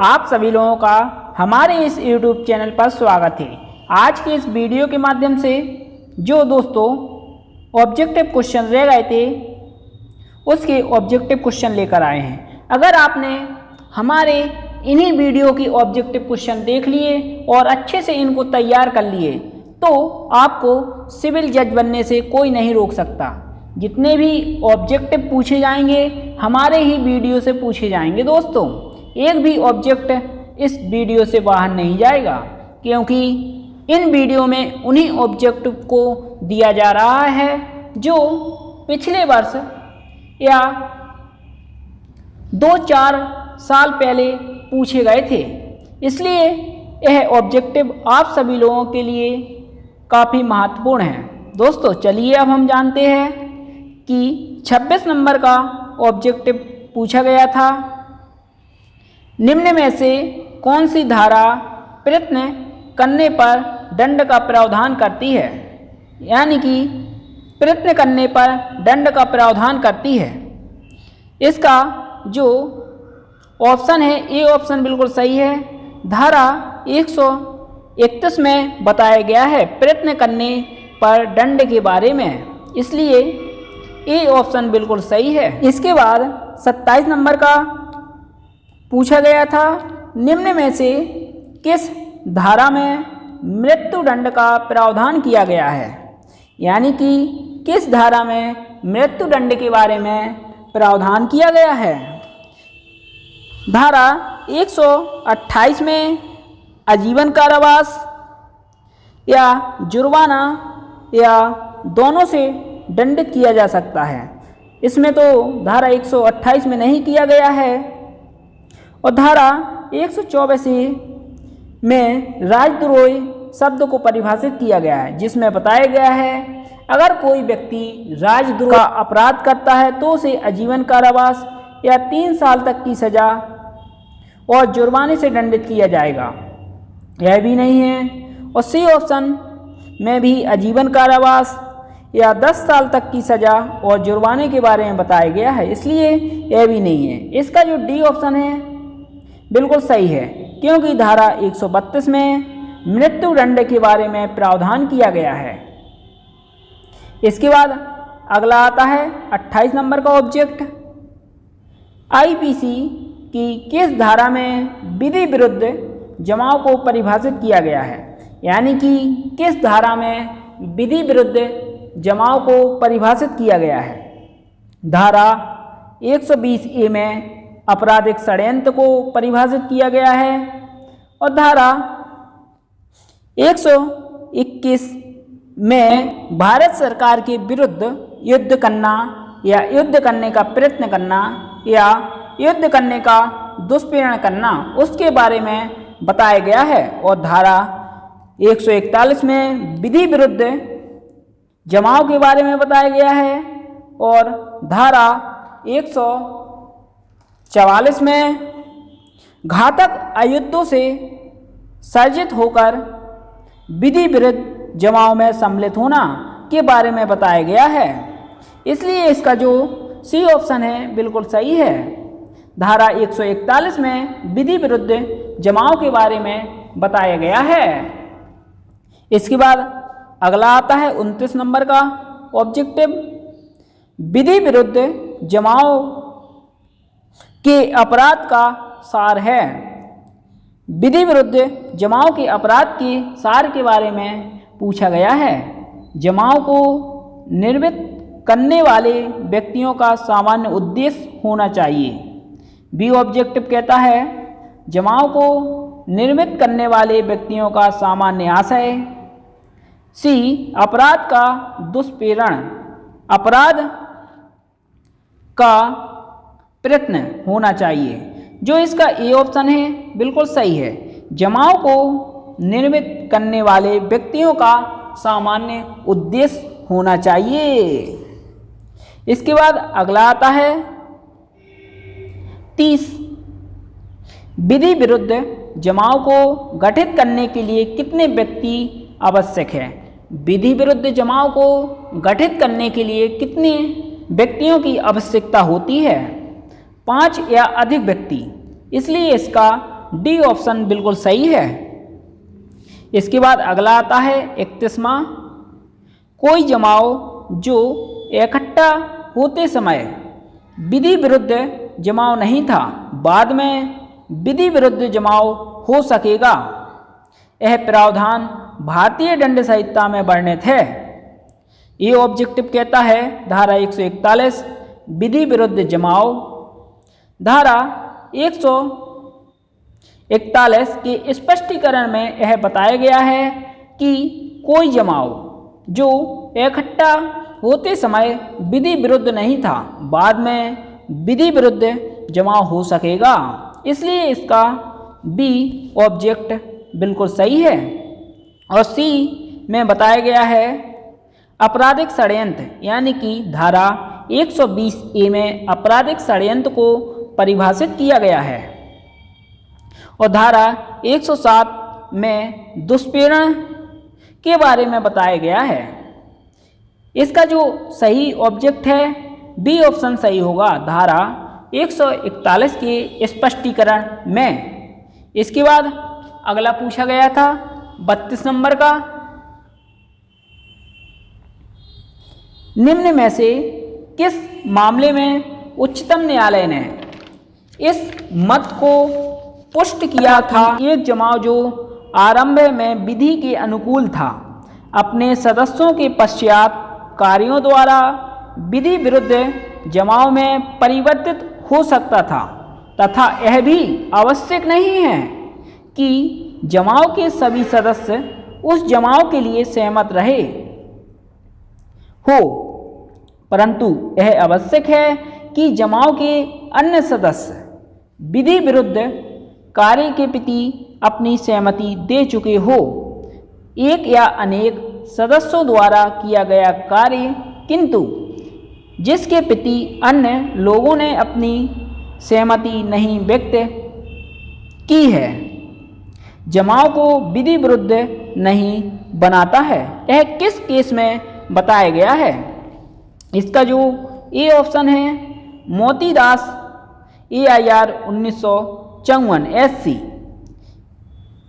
आप सभी लोगों का हमारे इस YouTube चैनल पर स्वागत है। आज के इस वीडियो के माध्यम से जो दोस्तों ऑब्जेक्टिव क्वेश्चन रह गए थे उसके ऑब्जेक्टिव क्वेश्चन लेकर आए हैं। अगर आपने हमारे इन्हीं वीडियो की ऑब्जेक्टिव क्वेश्चन देख लिए और अच्छे से इनको तैयार कर लिए तो आपको सिविल जज बनने से कोई नहीं रोक सकता। जितने भी ऑब्जेक्टिव पूछे जाएंगे हमारे ही वीडियो से पूछे जाएंगे दोस्तों। एक भी ऑब्जेक्ट इस वीडियो से बाहर नहीं जाएगा, क्योंकि इन वीडियो में उन्हीं ऑब्जेक्टिव को दिया जा रहा है जो पिछले वर्ष या 2-4 साल पहले पूछे गए थे। इसलिए यह ऑब्जेक्टिव आप सभी लोगों के लिए काफ़ी महत्वपूर्ण है। दोस्तों चलिए अब हम जानते हैं कि 26 नंबर का ऑब्जेक्टिव पूछा गया था। निम्न में से कौन सी धारा प्रयत्न करने पर दंड का प्रावधान करती है, यानी कि प्रयत्न करने पर दंड का प्रावधान करती है। इसका जो ऑप्शन है ए ऑप्शन बिल्कुल सही है। धारा 131 में बताया गया है प्रयत्न करने पर दंड के बारे में, इसलिए ए ऑप्शन बिल्कुल सही है। इसके बाद 27 नंबर का पूछा गया था, निम्न में से किस धारा में मृत्यु दंड का प्रावधान किया गया है, यानी कि किस धारा में मृत्यु दंड के बारे में प्रावधान किया गया है। धारा 128 में आजीवन कारावास या जुर्माना या दोनों से दंडित किया जा सकता है। इसमें तो धारा 128 में नहीं किया गया है। और धारा 124 में राजद्रोही शब्द को परिभाषित किया गया है, जिसमें बताया गया है अगर कोई व्यक्ति राजद्रोह का अपराध करता है तो उसे आजीवन कारावास या 3 साल तक की सजा और जुर्माने से दंडित किया जाएगा। यह भी नहीं है। और सी ऑप्शन में भी आजीवन कारावास या 10 साल तक की सजा और जुर्माने के बारे में बताया गया है, इसलिए यह भी नहीं है। इसका जो डी ऑप्शन है बिल्कुल सही है, क्योंकि धारा 132 में मृत्यु दंड के बारे में प्रावधान किया गया है। इसके बाद अगला आता है 28 नंबर का ऑब्जेक्ट, आईपीसी की किस धारा में विधि विरुद्ध जमाव को परिभाषित किया गया है, यानी कि किस धारा में विधि विरुद्ध जमाव को परिभाषित किया गया है। धारा 120 ए में आपराधिक षड्यंत्र को परिभाषित किया गया है। और धारा 121 में भारत सरकार के विरुद्ध युद्ध करना या युद्ध करने का प्रयत्न करना या युद्ध करने का दुष्प्रेरण करना उसके बारे में बताया गया है। और धारा 141 में विधि विरुद्ध जमाव के बारे में बताया गया है। और धारा 144 में घातक आयुधों से सर्जित होकर विधि विरुद्ध जमाव में सम्मिलित होना के बारे में बताया गया है, इसलिए इसका जो सी ऑप्शन है बिल्कुल सही है। धारा 141 में विधि विरुद्ध जमाव के बारे में बताया गया है। इसके बाद अगला आता है 29 नंबर का ऑब्जेक्टिव, विधि विरुद्ध जमाव के अपराध का सार है। विधि विरुद्ध जमाव के अपराध के सार के बारे में पूछा गया है। जमाव को निर्मित करने वाले व्यक्तियों का सामान्य उद्देश्य होना चाहिए। बी ऑब्जेक्टिव कहता है जमाव को निर्मित करने वाले व्यक्तियों का सामान्य आशय। सी अपराध का दुष्प्रेरण, अपराध का प्रयत्न होना चाहिए। जो इसका ए ऑप्शन है बिल्कुल सही है। जमाव को निर्मित करने वाले व्यक्तियों का सामान्य उद्देश्य होना चाहिए। इसके बाद अगला आता है 30, विधि विरुद्ध जमाव को गठित करने के लिए कितने व्यक्ति आवश्यक है। विधि विरुद्ध जमाव को गठित करने के लिए कितने व्यक्तियों की आवश्यकता होती है। 5 या अधिक व्यक्ति, इसलिए इसका डी ऑप्शन बिल्कुल सही है। इसके बाद अगला आता है 31वां, कोई जमाव जो इकट्ठा होते समय विधि विरुद्ध जमाव नहीं था, बाद में विधि विरुद्ध जमाव हो सकेगा। यह प्रावधान भारतीय दंड संहिता में वर्णित है। ये ऑब्जेक्टिव कहता है धारा 141 विधि विरुद्ध जमाव। धारा 141 के स्पष्टीकरण में यह बताया गया है कि कोई जमाव जो इकट्ठा होते समय विधि विरुद्ध नहीं था, बाद में विधि विरुद्ध जमाव हो सकेगा। इसलिए इसका बी ऑब्जेक्ट बिल्कुल सही है। और सी में बताया गया है आपराधिक षड्यंत्र, यानी कि धारा 120A में आपराधिक षड्यंत्र को परिभाषित किया गया है। और धारा 107 में दुष्प्रेरण के बारे में बताया गया है। इसका जो सही ऑब्जेक्ट है बी ऑप्शन सही होगा, धारा 141 के स्पष्टीकरण में। इसके बाद अगला पूछा गया था 32 नंबर का, निम्न में से किस मामले में उच्चतम न्यायालय ने इस मत को पुष्ट किया था एक जमाव जो आरंभ में विधि के अनुकूल था, अपने सदस्यों के पश्चात कार्यों द्वारा विधि विरुद्ध जमाव में परिवर्तित हो सकता था, तथा यह भी आवश्यक नहीं है कि जमाव के सभी सदस्य उस जमाव के लिए सहमत रहे हो, परंतु यह आवश्यक है कि जमाव के अन्य सदस्य विधि विरुद्ध कार्य के प्रति अपनी सहमति दे चुके हो। एक या अनेक सदस्यों द्वारा किया गया कार्य किंतु जिसके प्रति अन्य लोगों ने अपनी सहमति नहीं व्यक्त की है, जमाव को विधि विरुद्ध नहीं बनाता है। यह किस केस में बताया गया है? इसका जो ए ऑप्शन है मोतीदास AIR 1954 SC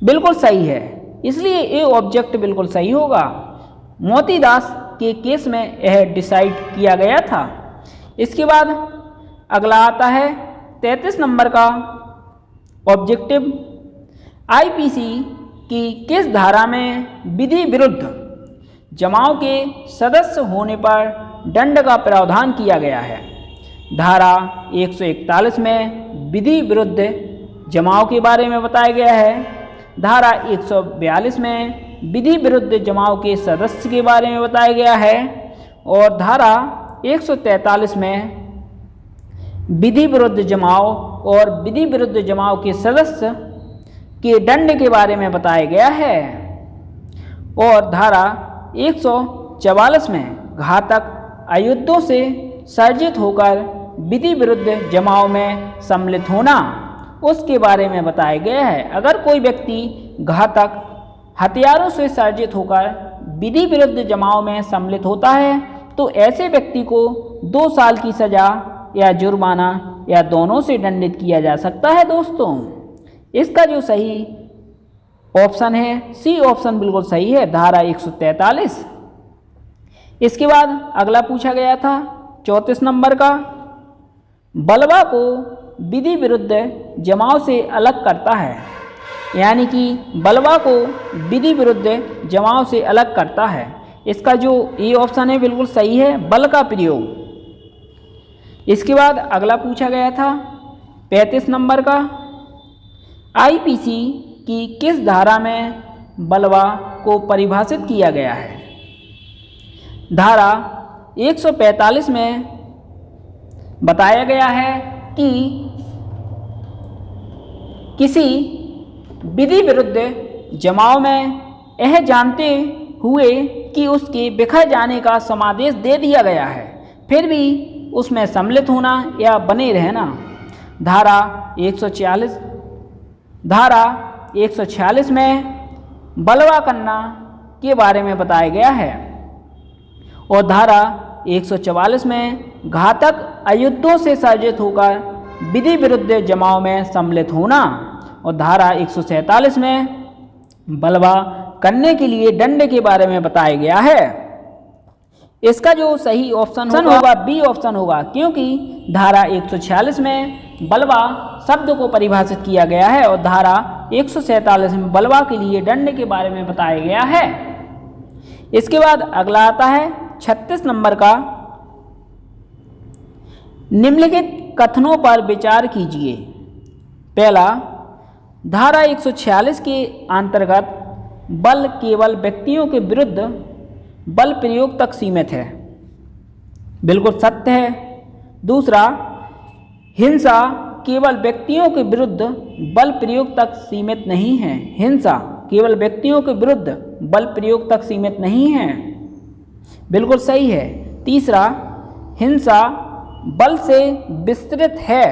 बिल्कुल सही है, इसलिए ए ऑब्जेक्ट बिल्कुल सही होगा। मोतीदास के केस में यह डिसाइड किया गया था। इसके बाद अगला आता है 33 नंबर का ऑब्जेक्टिव, IPC की किस धारा में विधि विरुद्ध जमाव के सदस्य होने पर दंड का प्रावधान किया गया है? धारा 141 में विधि विरुद्ध जमाव के बारे में बताया गया है। धारा 142 में विधि विरुद्ध जमाव के सदस्य के बारे में बताया गया है। और धारा 143 में विधि विरुद्ध जमाव और विधि विरुद्ध जमाव के सदस्य के दंड के बारे में बताया गया है। और धारा 144 में घातक अयुद्धों से सर्जित होकर विधि विरुद्ध जमाव में सम्मिलित होना, उसके बारे में बताया गया है। अगर कोई व्यक्ति घातक हथियारों से सर्जित होकर विधि विरुद्ध जमाव में सम्मिलित होता है तो ऐसे व्यक्ति को 2 साल की सजा या जुर्माना या दोनों से दंडित किया जा सकता है। दोस्तों, इसका जो सही ऑप्शन है सी ऑप्शन बिल्कुल सही है, धारा 143। इसके बाद अगला पूछा गया था 34 नंबर का, बलवा को विधि विरुद्ध जमाव से अलग करता है, यानी कि बलवा को विधि विरुद्ध जमाव से अलग करता है। इसका जो ए ऑप्शन है बिल्कुल सही है, बल का प्रयोग। इसके बाद अगला पूछा गया था 35 नंबर का, IPC की किस धारा में बलवा को परिभाषित किया गया है? धारा 145 में बताया गया है कि किसी विधि विरुद्ध जमाव में यह जानते हुए कि उसके बिखर जाने का समादेश दे दिया गया है, फिर भी उसमें सम्मिलित होना या बने रहना। धारा 146 में बलवा करना के बारे में बताया गया है। और धारा 144 में घातक अयुद्धों से सर्जित होकर विधि विरुद्ध जमाव में सम्मिलित होना। और धारा 147 में बलवा करने के लिए दंड के बारे में बताया गया है। इसका जो सही ऑप्शन होगा बी ऑप्शन होगा, क्योंकि धारा 146 में बलवा शब्द को परिभाषित किया गया है और धारा 147 में बलवा के लिए दंड के बारे में बताया गया है। इसके बाद अगला आता है 36 नंबर का, निम्नलिखित कथनों पर विचार कीजिए। पहला, धारा 146 के अंतर्गत बल केवल व्यक्तियों के विरुद्ध बल प्रयोग तक सीमित है, बिल्कुल सत्य है। दूसरा, हिंसा केवल व्यक्तियों के विरुद्ध बल प्रयोग तक सीमित नहीं है, हिंसा केवल व्यक्तियों के विरुद्ध बल प्रयोग तक सीमित नहीं है, बिल्कुल सही है। तीसरा, हिंसा बल से विस्तृत है,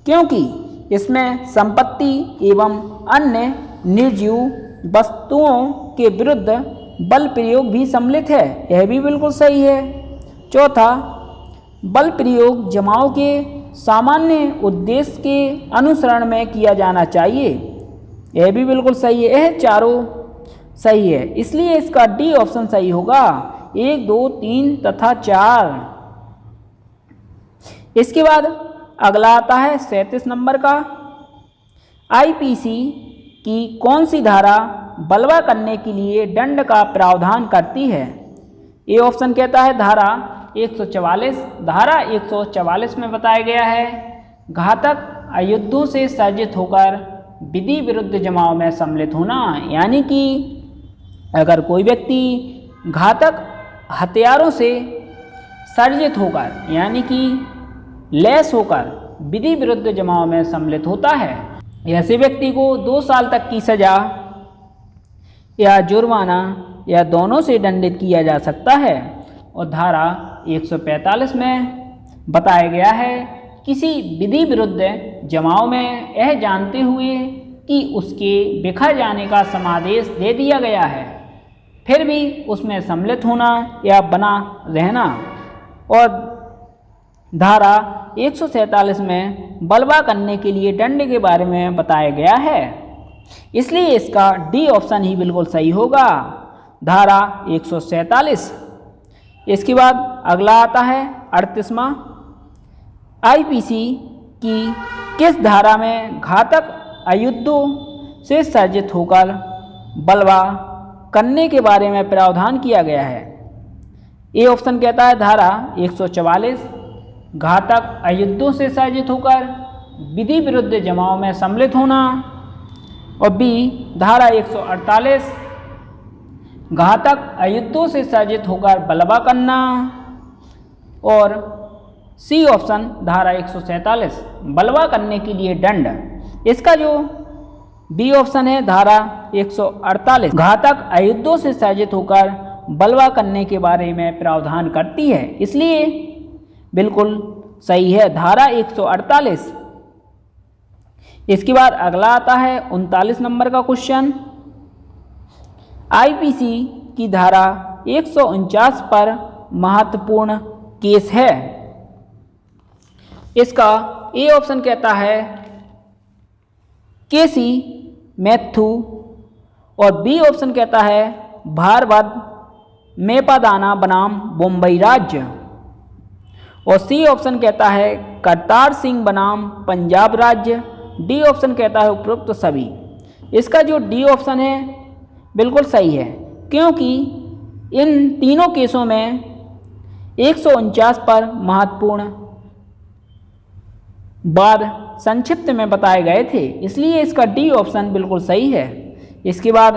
क्योंकि इसमें संपत्ति एवं अन्य निर्जीव वस्तुओं के विरुद्ध बल प्रयोग भी सम्मिलित है, यह भी बिल्कुल सही है। चौथा, बल प्रयोग जमाओं के सामान्य उद्देश्य के अनुसरण में किया जाना चाहिए, यह भी बिल्कुल सही है। यह चारों सही है, इसलिए इसका डी ऑप्शन सही होगा, 1, 2, 3 तथा 4। इसके बाद अगला आता है 37 नंबर का, आईपीसी की कौन सी धारा बलवा करने के लिए दंड का प्रावधान करती है? ए ऑप्शन कहता है धारा 144। धारा 144 में बताया गया है, घातक अयुद्धों से सर्जित होकर विधि विरुद्ध जमाव में सम्मिलित होना, यानी कि अगर कोई व्यक्ति घातक हथियारों से सर्जित होकर यानी कि लैस होकर विधि विरुद्ध जमाव में सम्मिलित होता है, ऐसे व्यक्ति को 2 साल तक की सजा या जुर्माना या दोनों से दंडित किया जा सकता है। और धारा 145 में बताया गया है, किसी विधि विरुद्ध जमाव में यह जानते हुए कि उसके बिखर जाने का समादेश दे दिया गया है, फिर भी उसमें सम्मिलित होना या बना रहना। और धारा 147 में बलवा करने के लिए दंड के बारे में बताया गया है, इसलिए इसका डी ऑप्शन ही बिल्कुल सही होगा, धारा 147। इसके बाद अगला आता है 38वां, आईपीसी की किस धारा में घातक अयुद्धों से सर्जित होकर बलवा करने के बारे में प्रावधान किया गया है? ए ऑप्शन कहता है धारा 144, घातक अयुद्धों से सर्जित होकर विधि विरुद्ध जमाव में सम्मिलित होना। और बी धारा 148, घातक अयुद्धों से सर्जित होकर बलवा करना। और सी ऑप्शन धारा 147, बलवा करने के लिए दंड। इसका जो बी ऑप्शन है धारा 148, घातक अयुद्धों से सर्जित होकर बलवा करने के बारे में प्रावधान करती है, इसलिए बिल्कुल सही है धारा 148। इसके बाद अगला आता है 39 नंबर का क्वेश्चन, आईपीसी की धारा 149 पर महत्वपूर्ण केस है। इसका ए ऑप्शन कहता है केसी मैथ्यू, और बी ऑप्शन कहता है भारवद मेपादाना बनाम बम्बई राज्य, और सी ऑप्शन कहता है करतार सिंह बनाम पंजाब राज्य, डी ऑप्शन कहता है उपरोक्त सभी। इसका जो डी ऑप्शन है बिल्कुल सही है, क्योंकि इन तीनों केसों में 149 पर महत्वपूर्ण बाद संक्षिप्त में बताए गए थे, इसलिए इसका डी ऑप्शन बिल्कुल सही है। इसके बाद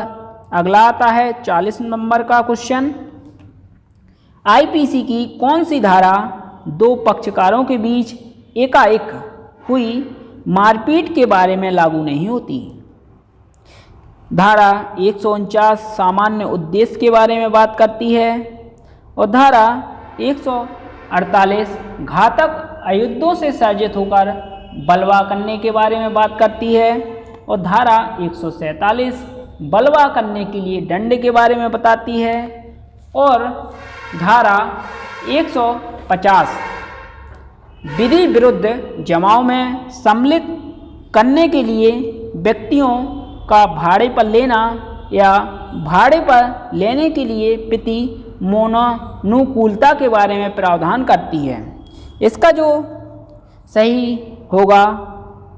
अगला आता है 40 नंबर का क्वेश्चन, आईपीसी की कौन सी धारा दो पक्षकारों के बीच एकाएक हुई मारपीट के बारे में लागू नहीं होती? धारा 149 सामान्य उद्देश्य के बारे में बात करती है, और धारा 148 घातक अयुद्धों से सर्जित होकर बलवा करने के बारे में बात करती है, और धारा 147 बलवा करने के लिए दंड के बारे में बताती है, और धारा 150 विधि विरुद्ध जमाव में सम्मिलित करने के लिए व्यक्तियों का भाड़े पर लेना या भाड़े पर लेने के लिए प्रति मोनानुकूलता के बारे में प्रावधान करती है। इसका जो सही होगा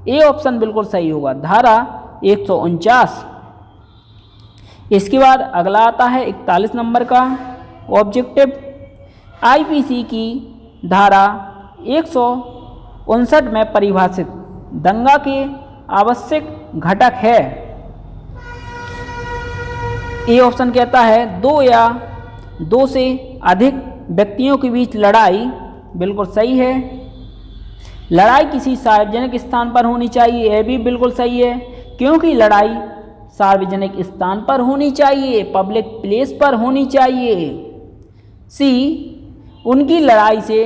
ए ऑप्शन बिल्कुल सही होगा, धारा 149। इसके बाद अगला आता है 41 नंबर का ऑब्जेक्टिव। आईपीसी की धारा 159 में परिभाषित दंगा के आवश्यक घटक है। ए ऑप्शन कहता है दो या दो से अधिक व्यक्तियों के बीच लड़ाई, बिल्कुल सही है। लड़ाई किसी सार्वजनिक स्थान पर होनी चाहिए, यह भी बिल्कुल सही है, क्योंकि लड़ाई सार्वजनिक स्थान पर होनी चाहिए, पब्लिक प्लेस पर होनी चाहिए। सी, उनकी लड़ाई से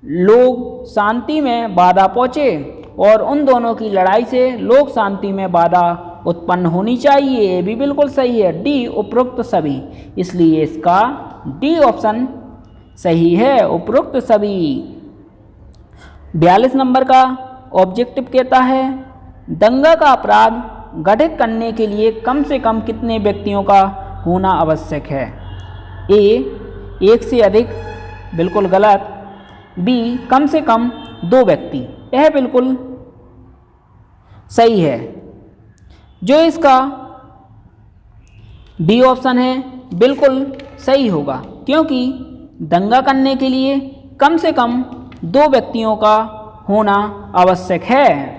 लोग शांति में बाधा पहुँचे और उन दोनों की लड़ाई से लोग शांति में बाधा उत्पन्न होनी चाहिए, ये भी बिल्कुल सही है। डी, उपरोक्त सभी, इसलिए इसका डी ऑप्शन सही है, उपरोक्त सभी। 42 नंबर का ऑब्जेक्टिव कहता है दंगा का अपराध गठित करने के लिए कम से कम कितने व्यक्तियों का होना आवश्यक है। ए, एक से अधिक, बिल्कुल गलत। बी, कम से कम 2 व्यक्ति, यह बिल्कुल सही है। जो इसका बी ऑप्शन है बिल्कुल सही होगा, क्योंकि दंगा करने के लिए कम से कम 2 व्यक्तियों का होना आवश्यक है।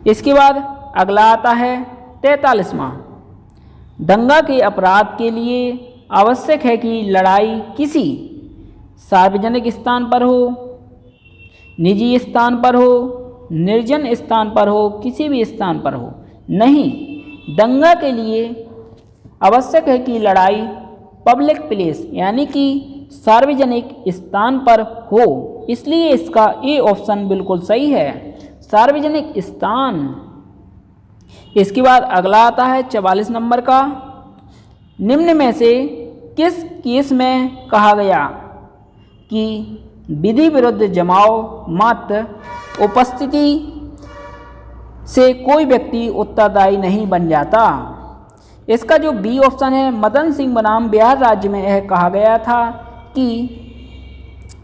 इसके बाद अगला आता है 43वां। दंगा के अपराध के लिए आवश्यक है कि लड़ाई किसी सार्वजनिक स्थान पर हो, निजी स्थान पर हो, निर्जन स्थान पर हो, किसी भी स्थान पर हो। नहीं, दंगा के लिए आवश्यक है कि लड़ाई पब्लिक प्लेस यानी कि सार्वजनिक स्थान पर हो, इसलिए इसका ए ऑप्शन बिल्कुल सही है, सार्वजनिक स्थान। इसके बाद अगला आता है 44 नंबर का। निम्न में से किस केस में कहा गया कि विधि विरुद्ध जमाव मात्र उपस्थिति से कोई व्यक्ति उत्तरदायी नहीं बन जाता। इसका जो बी ऑप्शन है, मदन सिंह बनाम बिहार राज्य में यह कहा गया था कि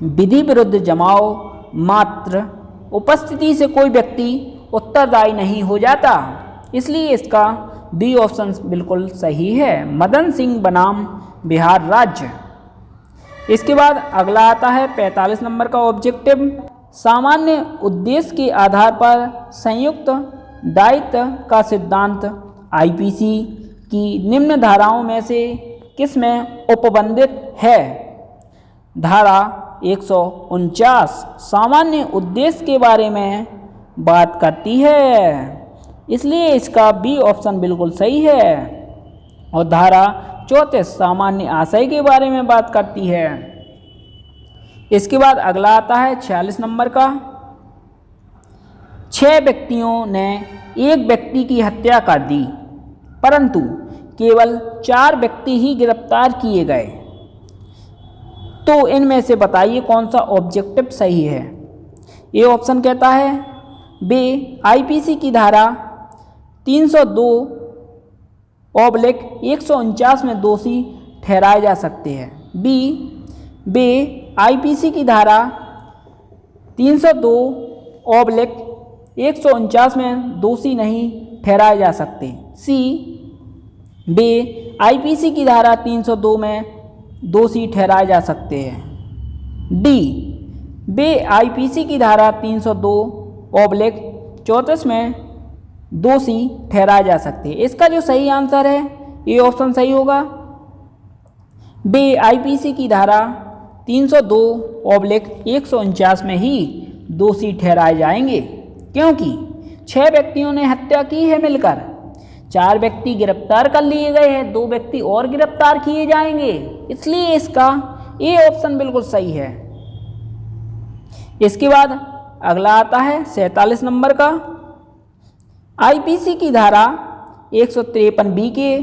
विधि विरुद्ध जमाव मात्र उपस्थिति से कोई व्यक्ति उत्तरदायी नहीं हो जाता, इसलिए इसका बी ऑप्शन बिल्कुल सही है, मदन सिंह बनाम बिहार राज्य। इसके बाद अगला आता है 45 नंबर का ऑब्जेक्टिव। सामान्य उद्देश्य के आधार पर संयुक्त दायित्व का सिद्धांत आईपीसी की निम्न धाराओं में से किस में उपबंधित है। धारा 149 सामान्य उद्देश्य के बारे में बात करती है, इसलिए इसका बी ऑप्शन बिल्कुल सही है। और धारा 34 सामान्य आशय के बारे में बात करती है। इसके बाद अगला आता है 46 नंबर का। 6 व्यक्तियों ने एक व्यक्ति की हत्या कर दी, परंतु केवल 4 व्यक्ति ही गिरफ्तार किए गए, तो इनमें से बताइए कौन सा ऑब्जेक्टिव सही है। ये ऑप्शन कहता है बे आईपीसी की धारा 302/149 में दोषी ठहराए जा सकते हैं। बी, बे आईपीसी की धारा 302/149 में दोषी नहीं ठहराए जा सकते। सी, बे आईपीसी की धारा 302 में दोषी ठहराए जा सकते हैं। डी, बे आईपीसी की धारा 302/34 में दोषी ठहराए जा सकते हैं। इसका जो सही आंसर है ये ऑप्शन सही होगा, बे आईपीसी की धारा 302/149 में ही दोषी ठहराए जाएंगे, क्योंकि 6 व्यक्तियों ने हत्या की है मिलकर, 4 व्यक्ति गिरफ्तार कर लिए गए हैं, 2 व्यक्ति और गिरफ्तार किए जाएंगे, इसलिए इसका ए ऑप्शन बिल्कुल सही है। इसके बाद अगला आता है 47 नंबर का। आईपीसी की धारा 153B के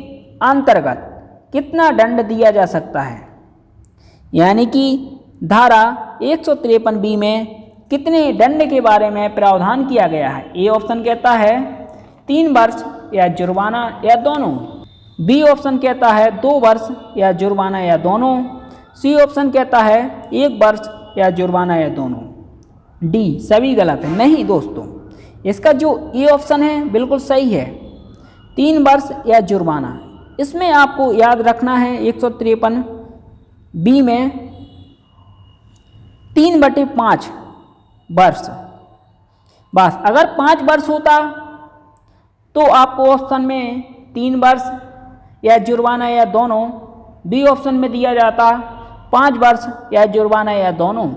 अंतर्गत कितना दंड दिया जा सकता है, यानी कि धारा 153B में कितने दंड के बारे में प्रावधान किया गया है? ए ऑप्शन कहता है 3 वर्ष या जुर्माना या दोनों। बी ऑप्शन कहता है 2 वर्ष या जुर्माना या दोनों। सी ऑप्शन कहता है 1 वर्ष या जुर्माना या दोनों। डी सभी गलत है। नहीं दोस्तों, इसका जो ए ऑप्शन है बिल्कुल सही है, 3 वर्ष या जुर्माना। इसमें आपको याद रखना है 153 बी में 3/5 वर्ष। बस अगर 5 वर्ष होता तो आपको ऑप्शन में 3 वर्ष या जुर्माना या दोनों, बी ऑप्शन में दिया जाता 5 वर्ष या जुर्माना या दोनों,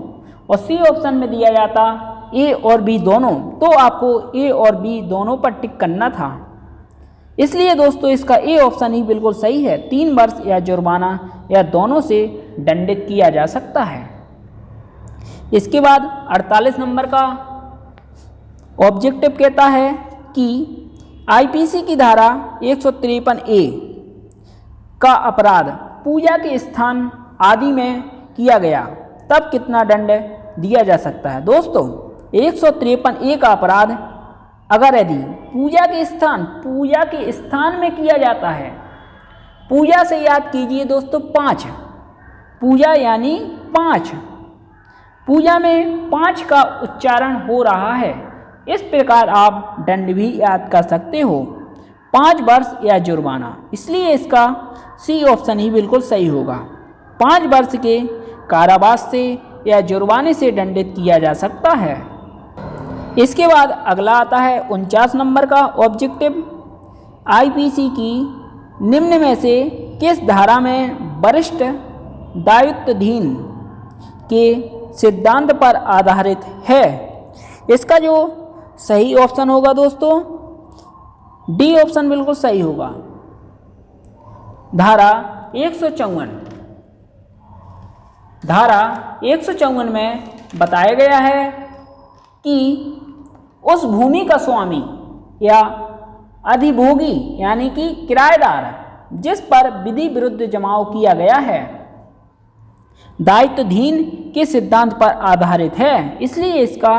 और सी ऑप्शन में दिया जाता ए और बी दोनों, तो आपको ए और बी दोनों पर टिक करना था। इसलिए दोस्तों इसका ए ऑप्शन ही बिल्कुल सही है, 3 वर्ष या जुर्माना या दोनों से दंडित किया जा सकता है। इसके बाद 48 नंबर का ऑब्जेक्टिव कहता है कि आईपीसी की धारा 153 ए का अपराध पूजा के स्थान आदि में किया गया तब कितना दंड दिया जा सकता है? दोस्तों 153 ए का अपराध अगर यदि पूजा के स्थान में किया जाता है, पूजा से याद कीजिए दोस्तों 5, पूजा यानी 5, पूजा में 5 का उच्चारण हो रहा है, इस प्रकार आप दंड भी याद कर सकते हो, 5 वर्ष या जुर्माना। इसलिए इसका सी ऑप्शन ही बिल्कुल सही होगा, 5 वर्ष के कारावास से या जुर्माने से दंडित किया जा सकता है। इसके बाद अगला आता है 49 नंबर का ऑब्जेक्टिव, आईपीसी की निम्न में से किस धारा में वरिष्ठ दायित्वाधीन के सिद्धांत पर आधारित है? इसका जो सही ऑप्शन होगा दोस्तों डी ऑप्शन बिल्कुल सही होगा। धारा 154 में बताया गया है कि उस भूमि का स्वामी या अधिभोगी यानी कि किराएदार जिस पर विधि विरुद्ध जमाव किया गया है दायित्वाधीन के सिद्धांत पर आधारित है, इसलिए इसका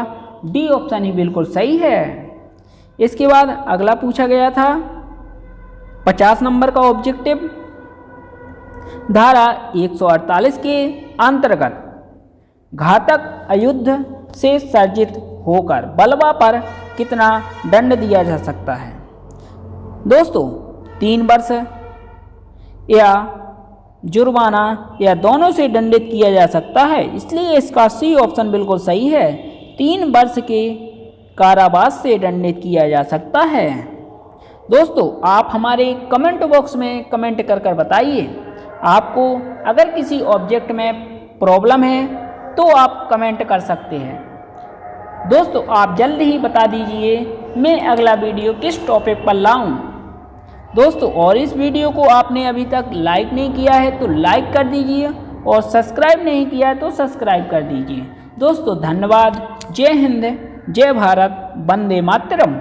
डी ऑप्शन ही बिल्कुल सही है। इसके बाद अगला पूछा गया था 50 नंबर का ऑब्जेक्टिव, धारा 148 के अंतर्गत घातक अयुद्ध से सर्जित होकर बलवा पर कितना दंड दिया जा सकता है? दोस्तों 3 वर्ष या जुर्माना या दोनों से दंडित किया जा सकता है, इसलिए इसका सी ऑप्शन बिल्कुल सही है, 3 वर्ष के कारावास से दंडित किया जा सकता है। दोस्तों आप हमारे कमेंट बॉक्स में कमेंट कर बताइए आपको अगर किसी ऑब्जेक्ट में प्रॉब्लम है तो आप कमेंट कर सकते हैं। दोस्तों आप जल्द ही बता दीजिए मैं अगला वीडियो किस टॉपिक पर लाऊं। दोस्तों और इस वीडियो को आपने अभी तक लाइक नहीं किया है तो लाइक कर दीजिए और सब्सक्राइब नहीं किया है तो सब्सक्राइब कर दीजिए। दोस्तों धन्यवाद। जय हिंद, जय भारत, वंदे मातरम।